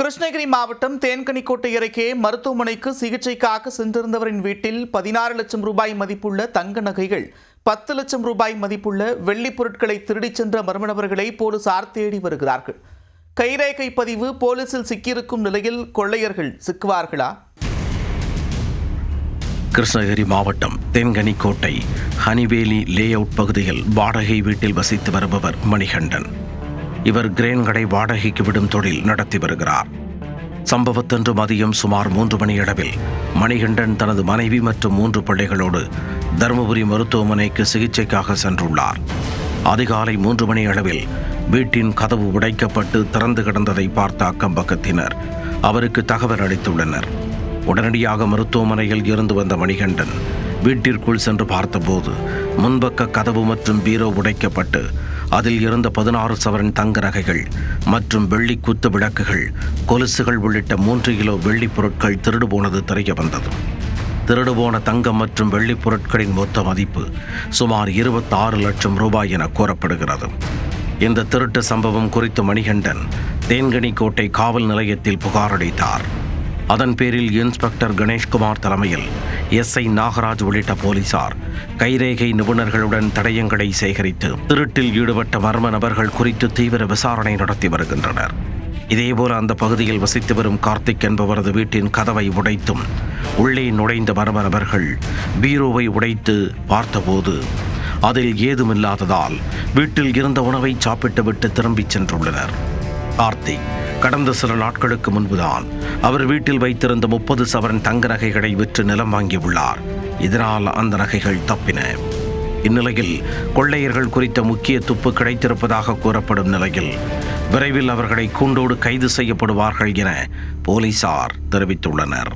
கிருஷ்ணகிரி மாவட்டம் தேன்கனிக்கோட்டை அருகே மருத்துவமனைக்கு சிகிச்சைக்காக சென்றிருந்தவரின் வீட்டில் 16 லட்சம் ரூபாய் மதிப்புள்ள தங்க நகைகள், 10 லட்சம் ரூபாய் மதிப்புள்ள வெள்ளிப் பொருட்களை திருடிச் சென்ற மர்ம நபர்களை போலீசார் தேடி வருகிறார்கள். கைரேகை பதிவு போலீசில் சிக்கியிருக்கும் நிலையில் கொள்ளையர்கள் சிக்குவார்களா? கிருஷ்ணகிரி மாவட்டம் தேன்கனிக்கோட்டை ஹனிவேலி லே அவுட் பகுதியில் வாடகை வீட்டில் வசித்து வருபவர் மணிகண்டன். இவர் கிரேன் கடை வாடகைக்கு விடும் தொழில் நடத்தி வருகிறார். சம்பவத்தன்று மதியம் சுமார் 3 மணியளவில் மணிகண்டன் தனது மனைவி மற்றும் 3 பிள்ளைகளோடு தருமபுரி மருத்துவமனைக்கு சிகிச்சைக்காக சென்றுள்ளார். அதிகாலை 3 மணி அளவில் வீட்டின் கதவு உடைக்கப்பட்டு திறந்து கிடந்ததை பார்த்த அக்கம் பக்கத்தினர் அவருக்கு தகவல் அளித்துள்ளனர். உடனடியாக மருத்துவமனையில் இருந்து வந்த மணிகண்டன் வீட்டிற்குள் சென்று பார்த்தபோது முன்பக்க கதவு மற்றும் பீரோ உடைக்கப்பட்டு அதில் இருந்த 16 சவரன் தங்க நகைகள் மற்றும் வெள்ளி குத்து விளக்குகள், கொலுசுகள் உள்ளிட்ட 3 கிலோ வெள்ளி பொருட்கள் திருடு போனது தெரிய வந்தது. திருடுபோன தங்கம் மற்றும் வெள்ளி பொருட்களின் மொத்த மதிப்பு சுமார் 26 லட்சம் ரூபாய் என கூறப்படுகிறது. இந்த திருட்டு சம்பவம் குறித்து மணிகண்டன் தேன்கனிக்கோட்டை காவல் நிலையத்தில் புகார் அளித்தார். அதன் பேரில் இன்ஸ்பெக்டர் கணேஷ்குமார் தலைமையில் எஸ்ஐ நாகராஜ் உள்ளிட்ட போலீசார் கைரேகை நிபுணர்களுடன் தடயங்களை சேகரித்து திருட்டில் ஈடுபட்ட மர்ம நபர்கள் குறித்து தீவிர விசாரணை நடத்தி வருகின்றனர். இதேபோல அந்த பகுதியில் வசித்து வரும் கார்த்திக் என்பவரது வீட்டின் கதவை உடைத்தும் உள்ளே நுழைந்த மர்ம நபர்கள் பீரோவை உடைத்து பார்த்தபோது அதில் ஏதுமில்லாததால் வீட்டில் இருந்த உணவை சாப்பிட்டுவிட்டு திரும்பிச் சென்றுள்ளனர். கார்த்திக் கடந்த சில நாட்களுக்கு முன்புதான் அவர் வீட்டில் வைத்திருந்த 30 சவரன் தங்க நகைகளை விற்று நிலம் வாங்கியுள்ளார். இதனால் அந்த நகைகள் தப்பின. இந்நிலையில் கொள்ளையர்கள் குறித்த முக்கிய துப்பு கிடைத்திருப்பதாக கூறப்படும் நிலையில் விரைவில் அவர்களை கூண்டோடு கைது செய்யப்படுவார்கள் என போலீசார் தெரிவித்துள்ளனர்.